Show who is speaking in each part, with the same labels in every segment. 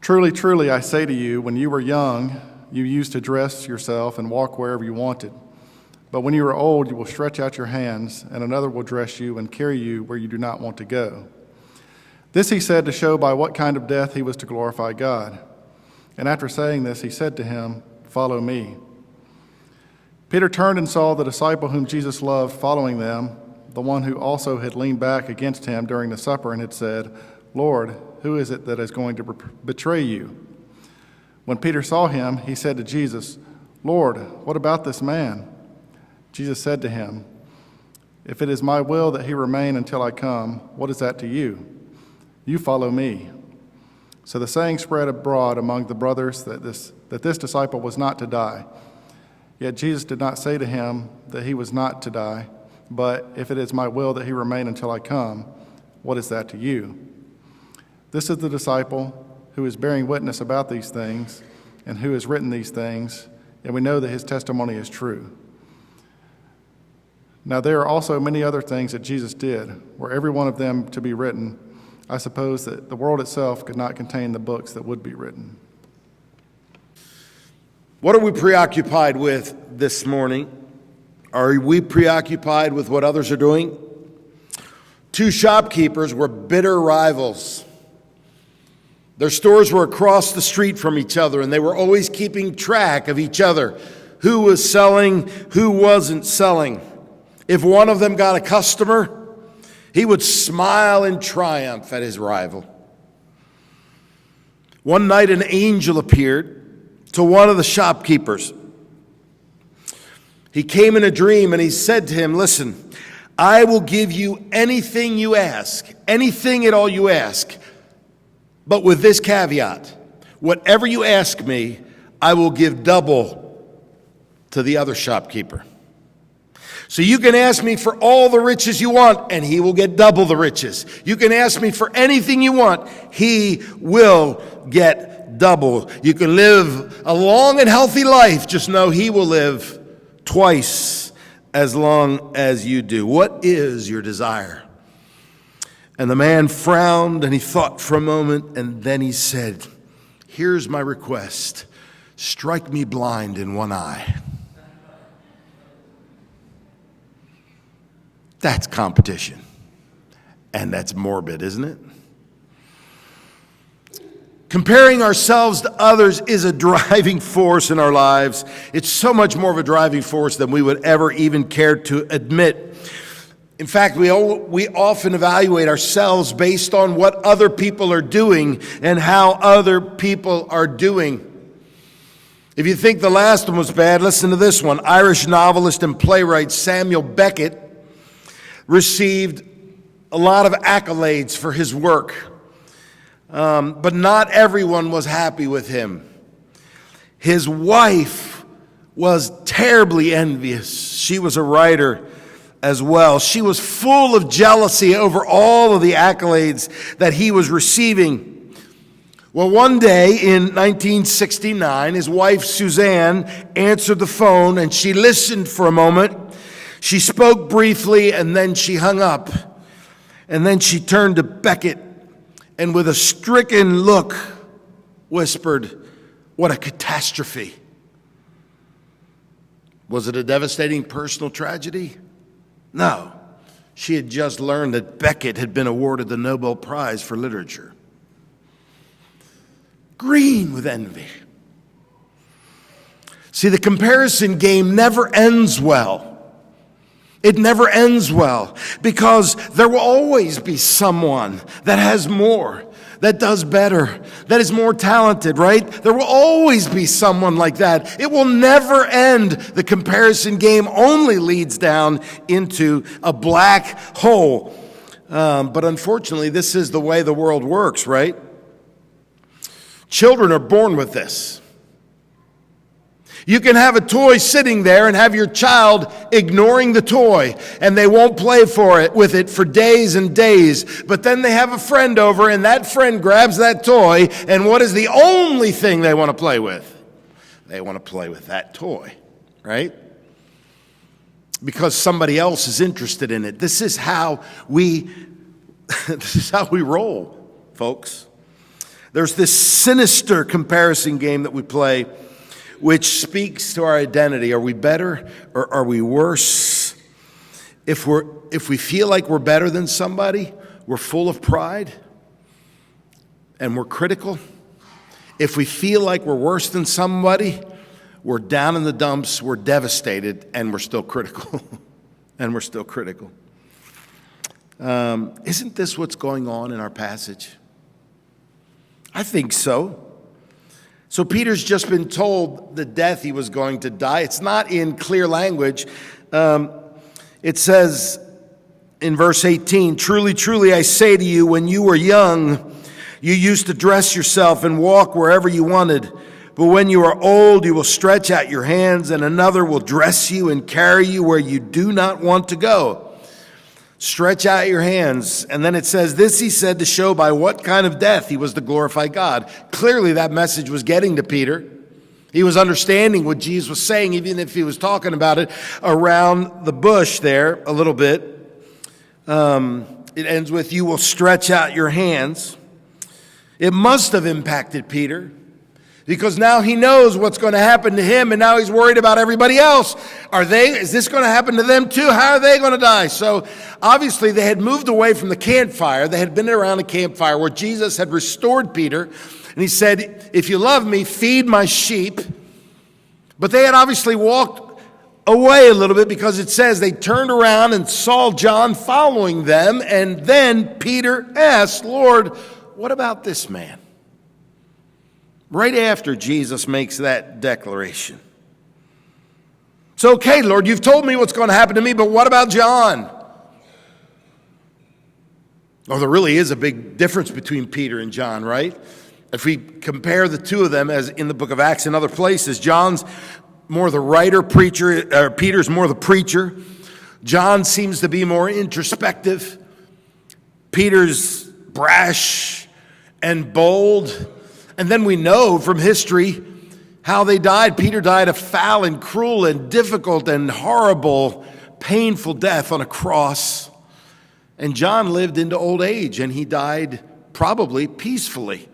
Speaker 1: Truly, truly, I say to you, when you were young, you used to dress yourself and walk wherever you wanted. But when you are old, you will stretch out your hands, and another will dress you and carry you where you do not want to go. This he said to show by what kind of death he was to glorify God. And after saying this, he said to him, "Follow me." Peter turned and saw the disciple whom Jesus loved following them, the one who also had leaned back against him during the supper and had said, "Lord, who is it that is going to betray you?" When Peter saw him, he said to Jesus, "Lord, what about this man?" Jesus said to him, "If it is my will that he remain until I come, what is that to you? You follow me." So the saying spread abroad among the brothers that this disciple was not to die. Yet Jesus did not say to him that he was not to die, but if it is my will that he remain until I come, what is that to you? This is the disciple who is bearing witness about these things and who has written these things, and we know that his testimony is true. Now there are also many other things that Jesus did, were every one of them to be written. I suppose that the world itself could not contain the books that would be written.
Speaker 2: What are we preoccupied with this morning? Are we preoccupied with what others are doing? Two shopkeepers were bitter rivals. Their stores were across the street from each other, and they were always keeping track of each other. Who was selling, who wasn't selling. If one of them got a customer, he would smile in triumph at his rival. One night an angel appeared to one of the shopkeepers. He came in a dream and he said to him, "Listen, I will give you anything you ask, anything at all you ask, but with this caveat, whatever you ask me, I will give double to the other shopkeeper. So you can ask me for all the riches you want, and he will get double the riches. You can ask me for anything you want, he will get double. You can live a long and healthy life, just know he will live twice as long as you do. What is your desire?" And the man frowned and he thought for a moment, and then he said, "Here's my request. Strike me blind in one eye." That's competition. And that's morbid, isn't it? Comparing ourselves to others is a driving force in our lives. It's so much more of a driving force than we would ever even care to admit. In fact, we often evaluate ourselves based on what other people are doing and how other people are doing. If you think the last one was bad, listen to this one. Irish novelist and playwright Samuel Beckett received a lot of accolades for his work, but not everyone was happy with him. His wife was terribly envious. She was a writer as well. She was full of jealousy over all of the accolades that he was receiving. Well, one day in 1969, his wife Suzanne answered the phone and she listened for a moment. She spoke briefly and then she hung up. And then she turned to Beckett and with a stricken look whispered, "What a catastrophe." Was it a devastating personal tragedy? No. She had just learned that Beckett had been awarded the Nobel Prize for Literature. Green with envy. See, the comparison game never ends well. It never ends well because there will always be someone that has more, that does better, that is more talented, right? There will always be someone like that. It will never end. The comparison game only leads down into a black hole. But unfortunately, this is the way the world works, right? Children are born with this. You can have a toy sitting there and have your child ignoring the toy, and they won't play with it for days and days. But then they have a friend over, and that friend grabs that toy, and what is the only thing they want to play with? They want to play with that toy, right? Because somebody else is interested in it. This is how we roll, folks. There's this sinister comparison game that we play, which speaks to our identity. Are we better or are we worse? If we feel like we're better than somebody, we're full of pride and we're critical. If we feel like we're worse than somebody, we're down in the dumps, we're devastated, and we're still critical. And we're still critical. Isn't this what's going on in our passage? I think so. So Peter's just been told the death he was going to die. It's not in clear language. It says in verse 18, "Truly, truly, I say to you, when you were young, you used to dress yourself and walk wherever you wanted. But when you are old, you will stretch out your hands, and another will dress you and carry you where you do not want to go." Stretch out your hands. And then it says, "This he said to show by what kind of death he was to glorify God." Clearly that message was getting to Peter. He was understanding what Jesus was saying, even if he was talking about it around the bush there a little bit. It ends with, "You will stretch out your hands." It must have impacted Peter, because now he knows what's going to happen to him, and now he's worried about everybody else. Is this going to happen to them too? How are they going to die? So obviously they had moved away from the campfire. They had been around a campfire where Jesus had restored Peter, and he said, "If you love me, feed my sheep." But they had obviously walked away a little bit, because it says they turned around and saw John following them, and then Peter asked, "Lord, what about this man?" Right after Jesus makes that declaration. "So, okay, Lord, you've told me what's going to happen to me, but what about John?" Oh, there really is a big difference between Peter and John, right? If we compare the two of them, as in the book of Acts and other places, John's more the writer, preacher, or Peter's more the preacher. John seems to be more introspective. Peter's brash and bold. And then we know from history how they died. Peter died a foul and cruel and difficult and horrible, painful death on a cross. And John lived into old age, and he died probably peacefully.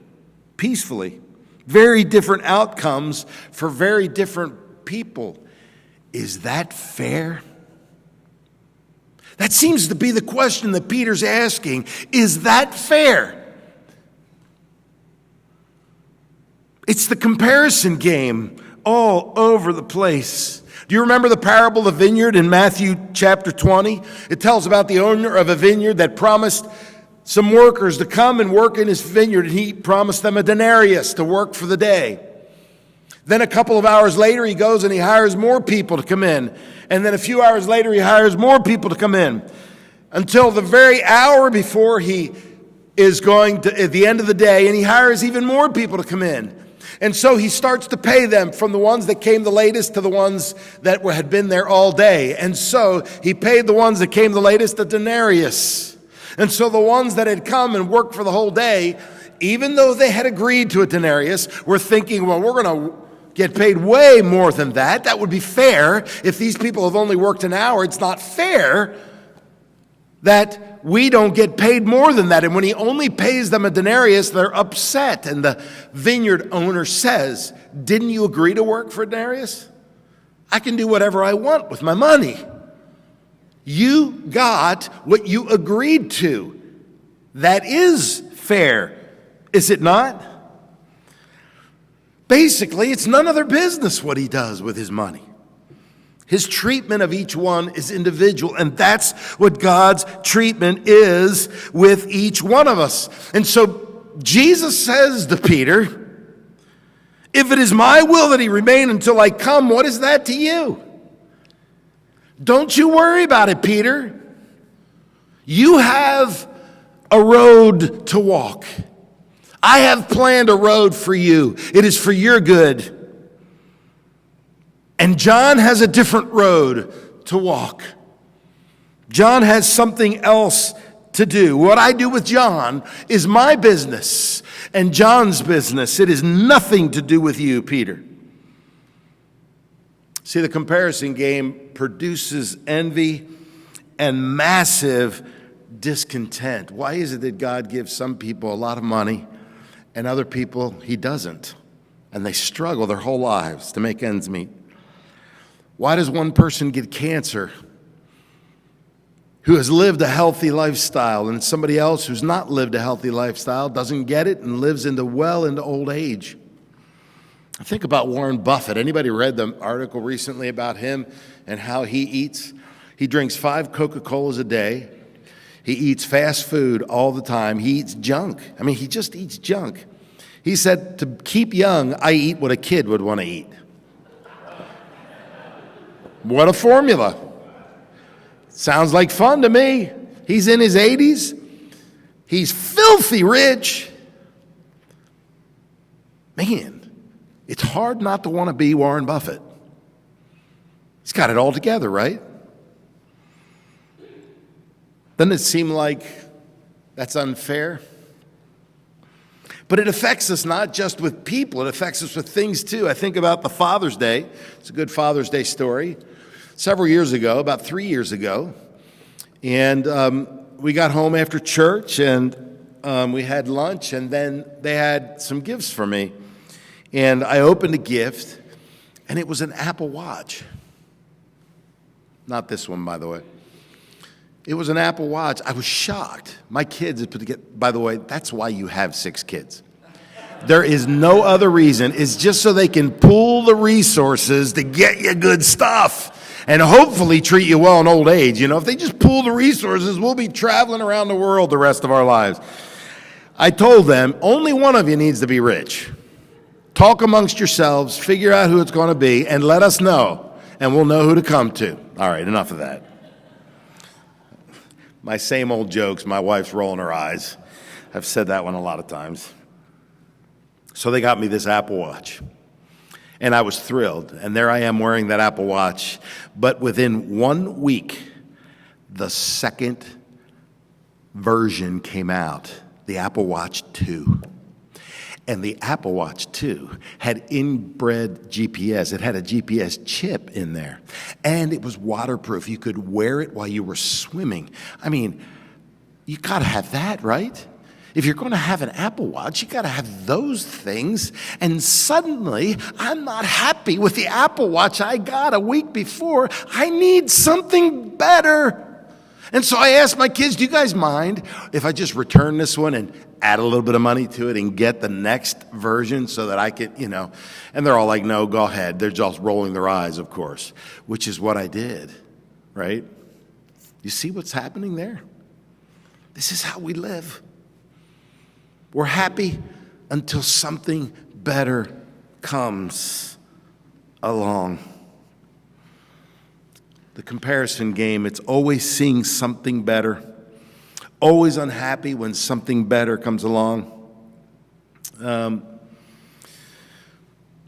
Speaker 2: Peacefully. Very different outcomes for very different people. Is that fair? That seems to be the question that Peter's asking. Is that fair? It's the comparison game all over the place. Do you remember the parable of the vineyard in Matthew chapter 20? It tells about the owner of a vineyard that promised some workers to come and work in his vineyard, and he promised them a denarius to work for the day. Then a couple of hours later, he goes and he hires more people to come in. And then a few hours later, he hires more people to come in, until the very hour before he is going to, at the end of the day, and he hires even more people to come in. And so he starts to pay them, from the ones that came the latest to the ones that had been there all day. And so he paid the ones that came the latest a denarius. And so the ones that had come and worked for the whole day, even though they had agreed to a denarius, were thinking, well, we're going to get paid way more than that. That would be fair. If these people have only worked an hour, it's not fair that we don't get paid more than that. And when he only pays them a denarius, they're upset. And the vineyard owner says, "Didn't you agree to work for a denarius? I can do whatever I want with my money. You got what you agreed to. That is fair, is it not?" Basically, it's none of their business what he does with his money. His treatment of each one is individual, and that's what God's treatment is with each one of us. And so Jesus says to Peter, "If it is my will that he remain until I come, what is that to you? Don't you worry about it, Peter. You have a road to walk. I have planned a road for you. It is for your good. And John has a different road to walk. John has something else to do. What I do with John is my business and John's business. It is nothing to do with you, Peter." See, the comparison game produces envy and massive discontent. Why is it that God gives some people a lot of money and other people he doesn't. And they struggle their whole lives to make ends meet. Why does one person get cancer who has lived a healthy lifestyle, and somebody else who's not lived a healthy lifestyle doesn't get it and lives into old age? I think about Warren Buffett. Anybody read the article recently about him and how he eats? He drinks 5 Coca-Colas a day. He eats fast food all the time. He eats junk. I mean, he just eats junk. He said, to keep young, I eat what a kid would want to eat. What a formula. Sounds like fun to me. He's in his 80s. He's filthy rich. Man, it's hard not to want to be Warren Buffett. He's got it all together, right? Doesn't it seem like that's unfair? But it affects us not just with people, it affects us with things too. I think about the Father's Day. It's a good Father's Day story. Several years ago, about 3 years ago, and we got home after church, and we had lunch, and then they had some gifts for me. And I opened a gift, and it was an Apple Watch. Not this one, by the way. It was an Apple Watch. I was shocked. My kids had put together, by the way, that's why you have 6 kids. There is no other reason. It's just so they can pool the resources to get you good stuff and hopefully treat you well in old age. You know, if they just pool the resources, we'll be traveling around the world the rest of our lives. I told them, only one of you needs to be rich. Talk amongst yourselves, figure out who it's going to be, and let us know, and we'll know who to come to. All right, enough of that. My same old jokes, my wife's rolling her eyes. I've said that one a lot of times. So they got me this Apple Watch. And I was thrilled. And there I am wearing that Apple Watch. But within 1 week, the second version came out, the Apple Watch 2. And the Apple Watch 2 had inbred GPS. It had a GPS chip in there. And it was waterproof. You could wear it while you were swimming. I mean, you got to have that, right? If you're going to have an Apple Watch, you got to have those things. And suddenly, I'm not happy with the Apple Watch I got a week before. I need something better. And so I asked my kids, do you guys mind if I just return this one and add a little bit of money to it and get the next version so that I could, you know? And they're all like, no, go ahead. They're just rolling their eyes, of course, which is what I did, right? You see what's happening there? This is how we live. We're happy until something better comes along. The comparison game, it's always seeing something better. Always unhappy when something better comes along.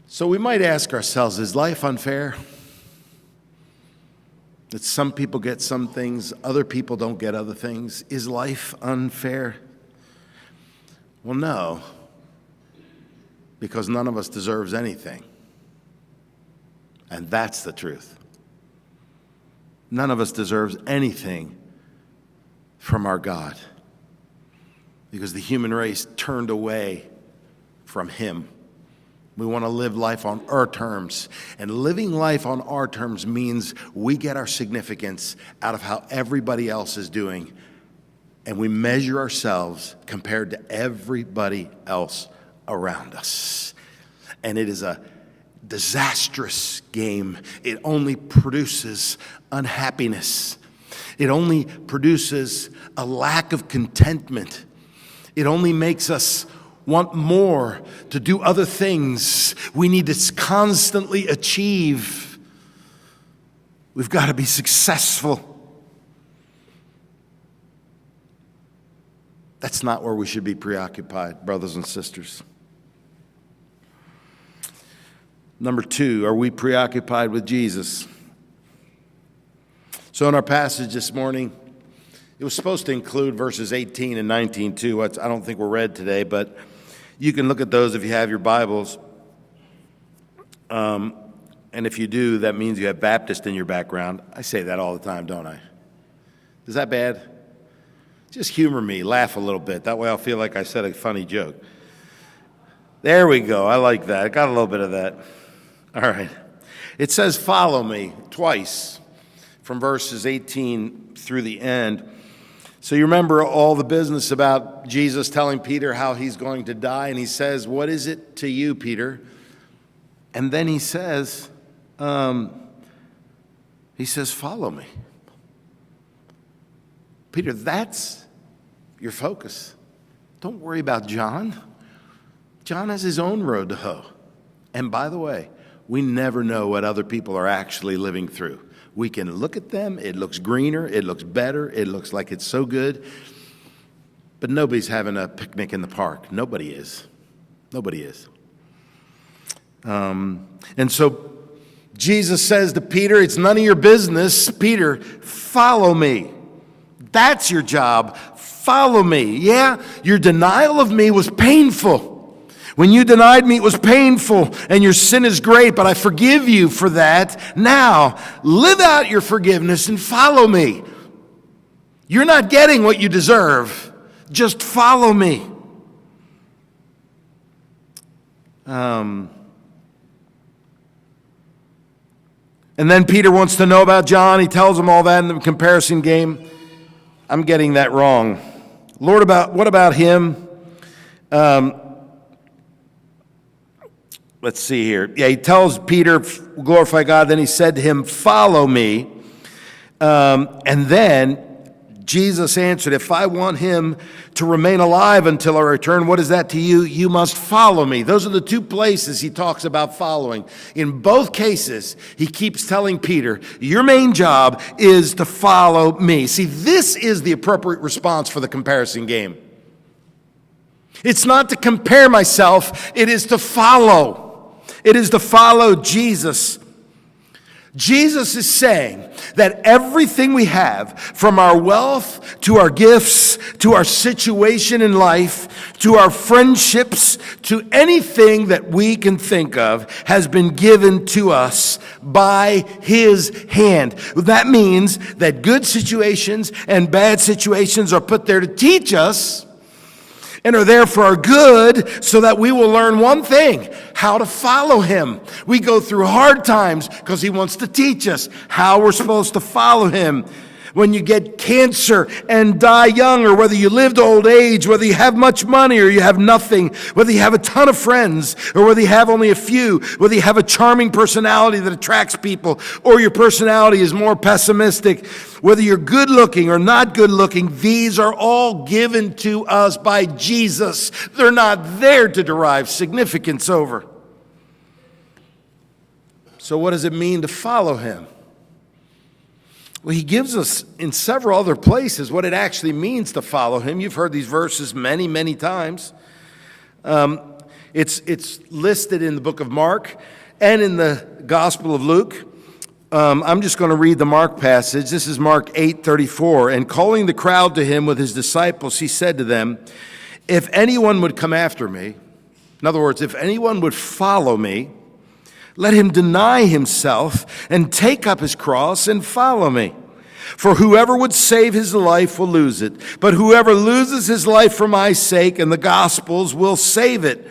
Speaker 2: So we might ask ourselves, is life unfair? That some people get some things, other people don't get other things. Is life unfair? Well, no, because none of us deserves anything. And that's the truth. None of us deserves anything from our God because the human race turned away from Him. We want to live life on our terms. And living life on our terms means we get our significance out of how everybody else is doing. And we measure ourselves compared to everybody else around us. And it is a disastrous game. It only produces unhappiness. It only produces a lack of contentment. It only makes us want more, to do other things. We need to constantly achieve. We've got to be successful. That's not where we should be preoccupied, brothers and sisters. Number 2, are we preoccupied with Jesus? So in our passage this morning, it was supposed to include verses 18 and 19 too. I don't think were read today, but you can look at those if you have your Bibles. And if you do, that means you have Baptist in your background. I say that all the time, don't I? Is that bad? Just humor me, laugh a little bit. That way I'll feel like I said a funny joke. There we go. I like that. I got a little bit of that. All right. It says, follow me, twice, from verses 18 through the end. So you remember all the business about Jesus telling Peter how he's going to die, and he says, what is it to you, Peter? And then he says, follow me. Peter, that's your focus. Don't worry about John. John has his own road to hoe. And by the way, we never know what other people are actually living through. We can look at them, it looks greener, it looks better, it looks like it's so good. But nobody's having a picnic in the park. Nobody is. Nobody is. And so Jesus says to Peter, it's none of your business. Peter, follow me. That's your job. Follow me. Yeah, your denial of me was painful. When you denied me, it was painful, and your sin is great, but I forgive you for that. Now, live out your forgiveness and follow me. You're not getting what you deserve. Just follow me. And then Peter wants to know about John. He tells him all that in the comparison game. I'm getting that wrong. Lord, what about him? Let's see here. Yeah, he tells Peter, glorify God. Then he said to him, follow me. And then Jesus answered, if I want him to remain alive until I return, what is that to you? You must follow me. Those are the two places he talks about following. In both cases, he keeps telling Peter, your main job is to follow me. See, this is the appropriate response for the comparison game. It's not to compare myself, it is to follow. It is to follow Jesus. Jesus is saying that everything we have, from our wealth to our gifts, to our situation in life, to our friendships, to anything that we can think of, has been given to us by His hand. That means that good situations and bad situations are put there to teach us and are there for our good, so that we will learn one thing: how to follow Him. We go through hard times because He wants to teach us how we're supposed to follow Him. When you get cancer and die young, or whether you live to old age, whether you have much money or you have nothing, whether you have a ton of friends or whether you have only a few, whether you have a charming personality that attracts people or your personality is more pessimistic, whether you're good looking or not good looking, these are all given to us by Jesus. They're not there to derive significance over. So what does it mean to follow Him? Well, He gives us in several other places what it actually means to follow Him. You've heard these verses many, many times. It's listed in the book of Mark and in the Gospel of Luke. I'm just going to read the Mark passage. This is Mark 8:34. And calling the crowd to Him with His disciples, He said to them, if anyone would come after me, in other words, if anyone would follow me, let him deny himself and take up his cross and follow me. For whoever would save his life will lose it, but whoever loses his life for my sake and the gospel's will save it.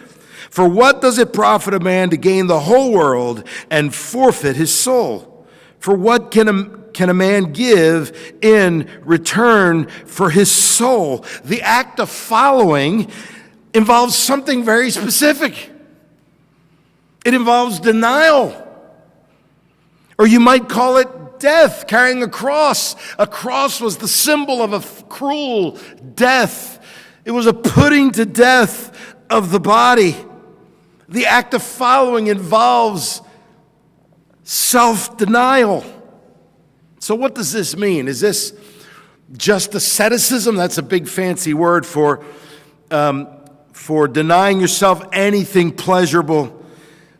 Speaker 2: For what does it profit a man to gain the whole world and forfeit his soul? For what can a man give in return for his soul? The act of following involves something very specific. It involves denial, or you might call it death, carrying a cross. A cross was the symbol of a cruel death. It was a putting to death of the body. The act of following involves self-denial. So what does this mean? Is this just asceticism? That's a big fancy word for denying yourself anything pleasurable.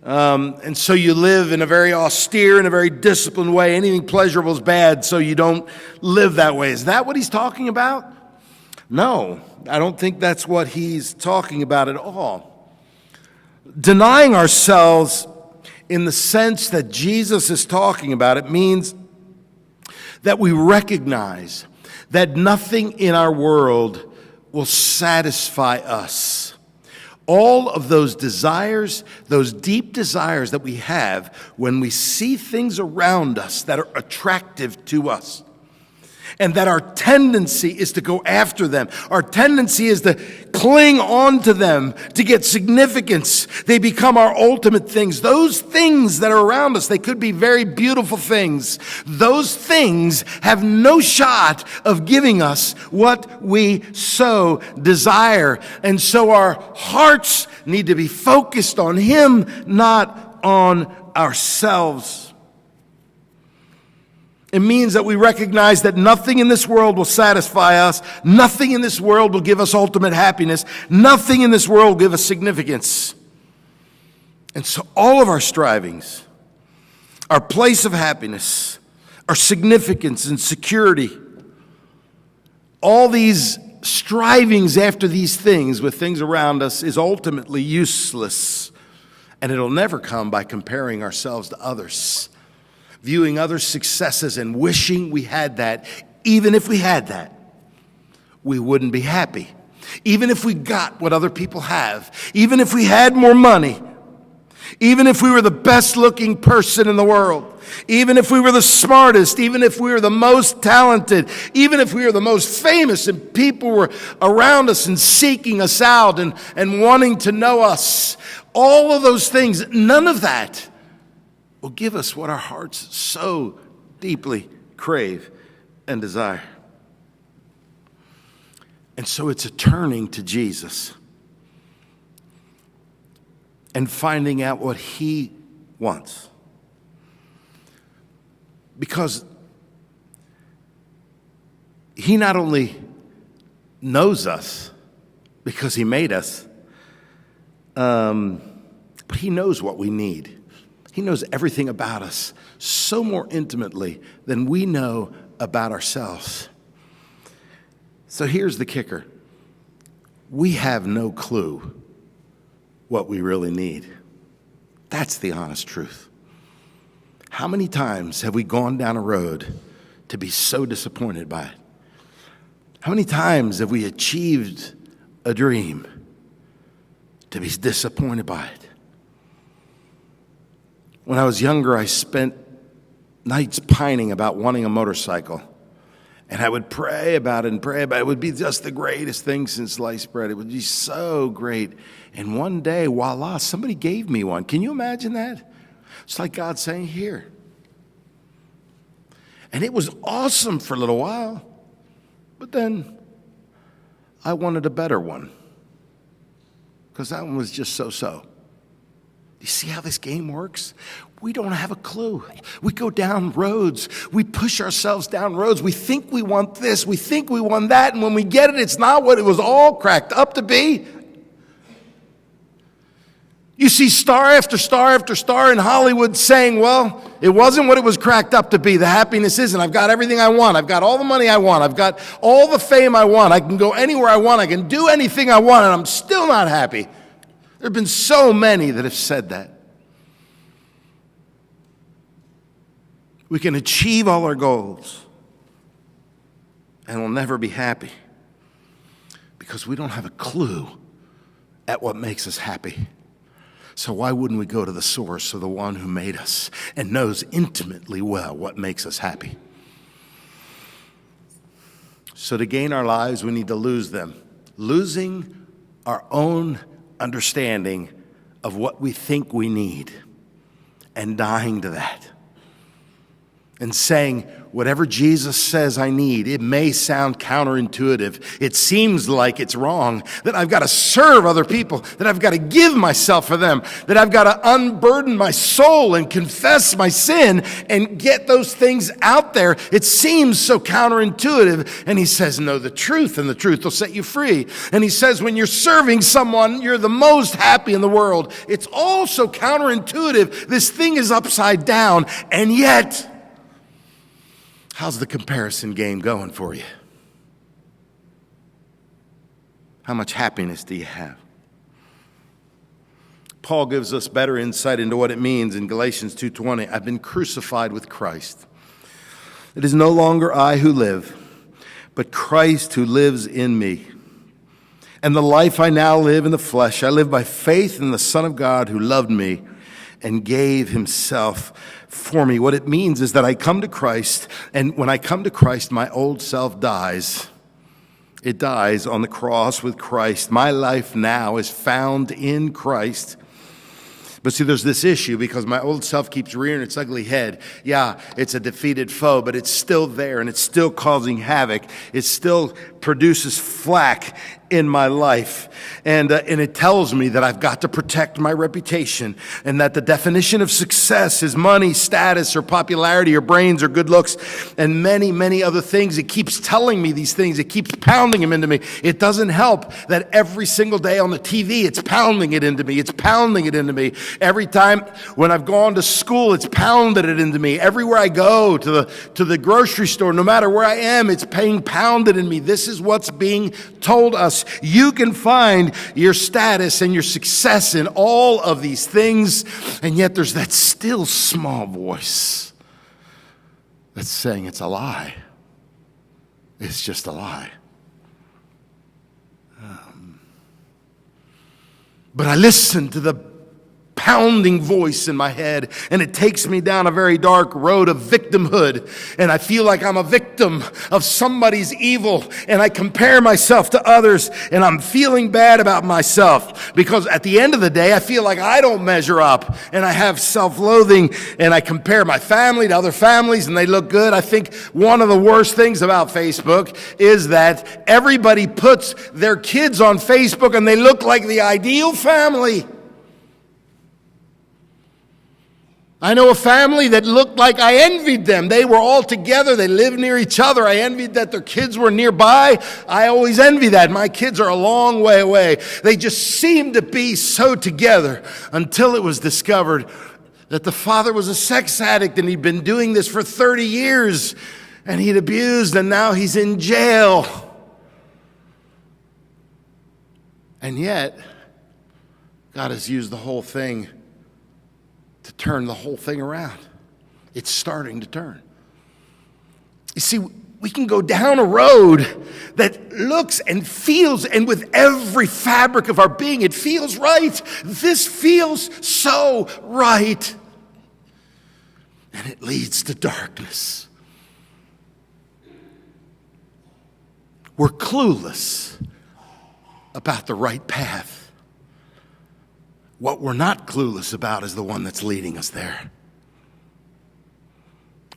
Speaker 2: And so you live in a very austere and a very disciplined way. Anything pleasurable is bad, so you don't live that way. Is that what he's talking about? No, I don't think that's what he's talking about at all. Denying ourselves in the sense that Jesus is talking about, it means that we recognize that nothing in our world will satisfy us. All of those desires, those deep desires that we have when we see things around us that are attractive to us, and that our tendency is to go after them. Our tendency is to cling on to them to get significance. They become our ultimate things. Those things that are around us, they could be very beautiful things. Those things have no shot of giving us what we so desire. And so our hearts need to be focused on Him, not on ourselves. It means that we recognize that nothing in this world will satisfy us. Nothing in this world will give us ultimate happiness. Nothing in this world will give us significance. And so all of our strivings, our place of happiness, our significance and security, all these strivings after these things with things around us is ultimately useless. And it'll never come by comparing ourselves to others, viewing others' successes and wishing we had that. Even if we had that, we wouldn't be happy. Even if we got what other people have, even if we had more money, even if we were the best looking person in the world, even if we were the smartest, even if we were the most talented, even if we were the most famous and people were around us and seeking us out and wanting to know us, all of those things, none of that will give us what our hearts so deeply crave and desire. And so it's a turning to Jesus and finding out what He wants. Because He not only knows us because He made us, but He knows what we need. He knows everything about us so more intimately than we know about ourselves. So here's the kicker. We have no clue what we really need. That's the honest truth. How many times have we gone down a road to be so disappointed by it? How many times have we achieved a dream to be disappointed by it? When I was younger, I spent nights pining about wanting a motorcycle. And I would pray about it and pray about it. It would be just the greatest thing since sliced bread. It would be so great. And one day, voila, somebody gave me one. Can you imagine that? It's like God saying, here. And it was awesome for a little while. But then I wanted a better one, because that one was just so-so. You see how this game works? We don't have a clue. We go down roads. We push ourselves down roads. We think we want this. We think we want that. And when we get it, it's not what it was all cracked up to be. You see star after star after star in Hollywood saying, well, it wasn't what it was cracked up to be. The happiness isn't. I've got everything I want. I've got all the money I want. I've got all the fame I want. I can go anywhere I want. I can do anything I want, and I'm still not happy. There have been so many that have said that. We can achieve all our goals, and we'll never be happy because we don't have a clue at what makes us happy. So why wouldn't we go to the source of the one who made us and knows intimately well what makes us happy? So to gain our lives, we need to lose them. Losing our own understanding of what we think we need and dying to that. And saying, whatever Jesus says I need, it may sound counterintuitive. It seems like it's wrong, that I've got to serve other people, that I've got to give myself for them, that I've got to unburden my soul and confess my sin and get those things out there. It seems so counterintuitive. And He says, know the truth, and the truth will set you free. And He says, when you're serving someone, you're the most happy in the world. It's all so counterintuitive. This thing is upside down, and yet, how's the comparison game going for you? How much happiness do you have? Paul gives us better insight into what it means in Galatians 2:20. I've been crucified with Christ. It is no longer I who live, but Christ who lives in me. And the life I now live in the flesh, I live by faith in the Son of God who loved me and gave himself for me. What it means is that I come to Christ, and when I come to Christ, my old self dies. It dies on the cross with Christ. My life now is found in Christ. But see, there's this issue because my old self keeps rearing its ugly head. Yeah, it's a defeated foe, but it's still there and it's still causing havoc. It still produces flack in my life. And it tells me that I've got to protect my reputation and that the definition of success is money, status, or popularity, or brains, or good looks, and many, many other things. It keeps telling me these things. It keeps pounding them into me. It doesn't help that every single day on the TV, it's pounding it into me. It's pounding it into me. Every time when I've gone to school, it's pounded it into me. Everywhere I go, to the grocery store, no matter where I am, it's being pounded in me. This is what's being told us. You can find your status and your success in all of these things, and yet there's that still small voice that's saying it's a lie. It's just a lie. But I listen to the pounding voice in my head, and it takes me down a very dark road of victimhood, and I feel like I'm a victim of somebody's evil, and I compare myself to others, and I'm feeling bad about myself because at the end of the day, I feel like I don't measure up, and I have self-loathing, and I compare my family to other families, and they look good. I think one of the worst things about Facebook is that everybody puts their kids on Facebook, and they look like the ideal family. I know a family that looked like I envied them. They were all together. They lived near each other. I envied that their kids were nearby. I always envy that. My kids are a long way away. They just seemed to be so together until it was discovered that the father was a sex addict and he'd been doing this for 30 years and he'd abused and now he's in jail. And yet, God has used the whole thing to turn the whole thing around. It's starting to turn. You see, we can go down a road that looks and feels, and with every fabric of our being, it feels right. This feels so right. And it leads to darkness. We're clueless about the right path. What we're not clueless about is the one that's leading us there.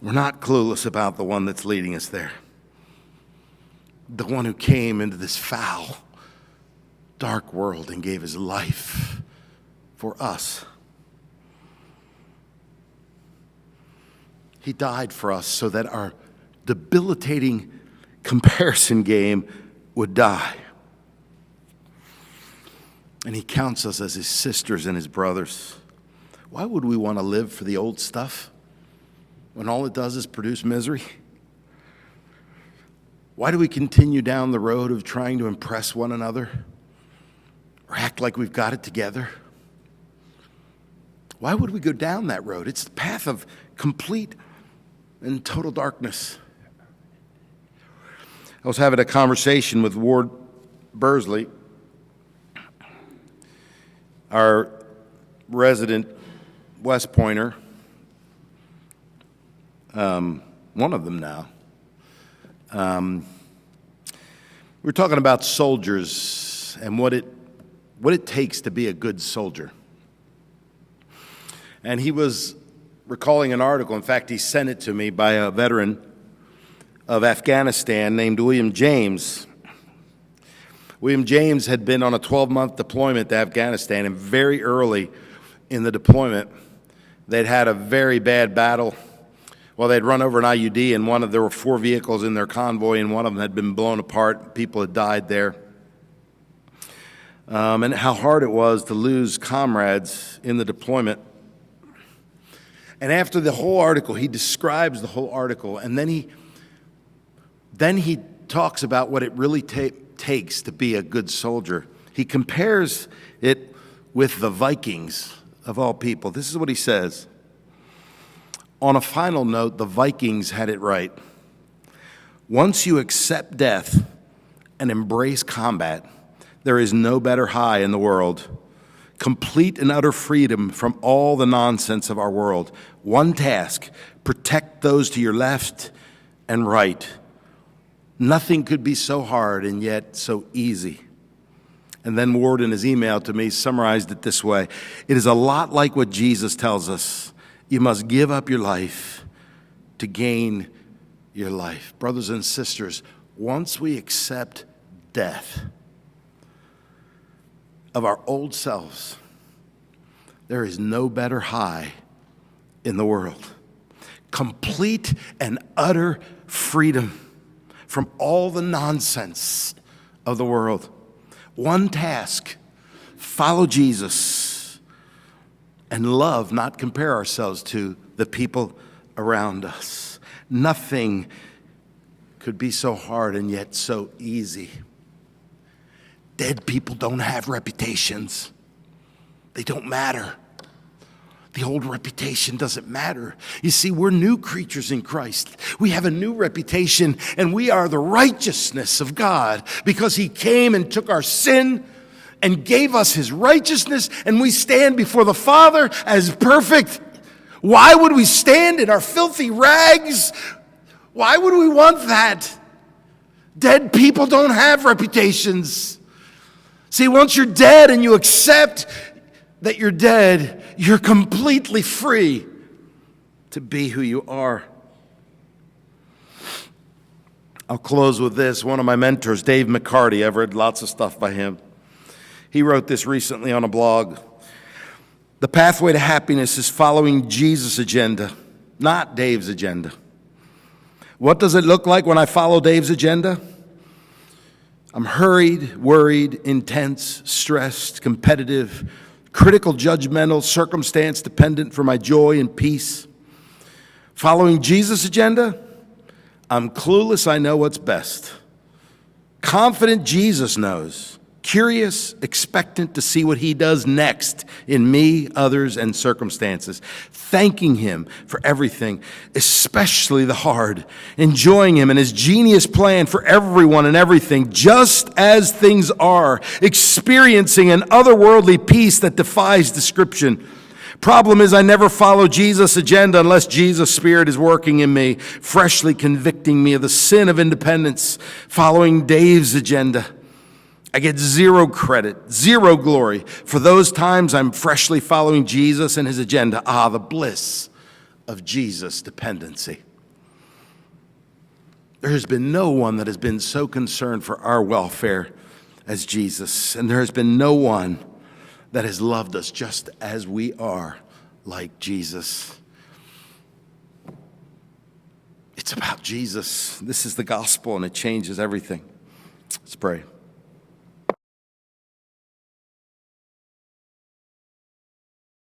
Speaker 2: We're not clueless about the one that's leading us there. The one who came into this foul, dark world and gave his life for us. He died for us so that our debilitating comparison game would die. And he counts us as his sisters and his brothers. Why would we want to live for the old stuff when all it does is produce misery? Why do we continue down the road of trying to impress one another or act like we've got it together? Why would we go down that road? It's the path of complete and total darkness. I was having a conversation with Ward Bursley, our resident West Pointer, one of them now. We were talking about soldiers and what it takes to be a good soldier. And he was recalling an article. In fact, he sent it to me by a veteran of Afghanistan named William James. William James had been on a 12-month deployment to Afghanistan, and very early in the deployment, they'd had a very bad battle. Well, they'd run over an IUD, and there were 4 vehicles in their convoy, and one of them had been blown apart. People had died there. And how hard it was to lose comrades in the deployment. And after the whole article, he describes the whole article, and then he talks about what it really takes to be a good soldier. He compares it with the Vikings of all people. This is what he says. On a final note, the Vikings had it right. Once you accept death and embrace combat, There is no better high in the world. Complete and utter freedom from all the nonsense of our world. One task: protect those to your left and right. Nothing could be so hard and yet so easy. And then Ward, in his email to me, summarized it this way: it is a lot like what Jesus tells us. You must give up your life to gain your life. Brothers and sisters, once we accept death of our old selves, there is no better high in the world. Complete and utter freedom from all the nonsense of the world. One task: follow Jesus and love, not compare ourselves to the people around us. Nothing could be so hard and yet so easy. Dead people don't have reputations. They don't matter. The old reputation doesn't matter. You see, we're new creatures in Christ. We have a new reputation, and we are the righteousness of God because He came and took our sin and gave us His righteousness, and we stand before the Father as perfect. Why would we stand in our filthy rags? Why would we want that? Dead people don't have reputations. See, once you're dead and you accept that you're dead, you're completely free to be who you are. I'll close with this. One of my mentors, Dave McCarty, I've read lots of stuff by him. He wrote this recently on a blog. The pathway to happiness is following Jesus' agenda, not Dave's agenda. What does it look like when I follow Dave's agenda? I'm hurried, worried, intense, stressed, competitive, critical, judgmental, circumstance-dependent for my joy and peace. Following Jesus' agenda, I'm clueless, I know what's best. Confident Jesus knows. Curious, expectant to see what He does next in me, others, and circumstances. Thanking Him for everything, especially the hard. Enjoying Him and His genius plan for everyone and everything, just as things are. Experiencing an otherworldly peace that defies description. Problem is, I never follow Jesus' agenda unless Jesus' Spirit is working in me, freshly convicting me of the sin of independence. Following Dave's agenda, I get zero credit, zero glory for those times I'm freshly following Jesus and His agenda. Ah, the bliss of Jesus' dependency. There has been no one that has been so concerned for our welfare as Jesus, and there has been no one that has loved us just as we are, like Jesus. It's about Jesus. This is the gospel, and it changes everything. Let's pray.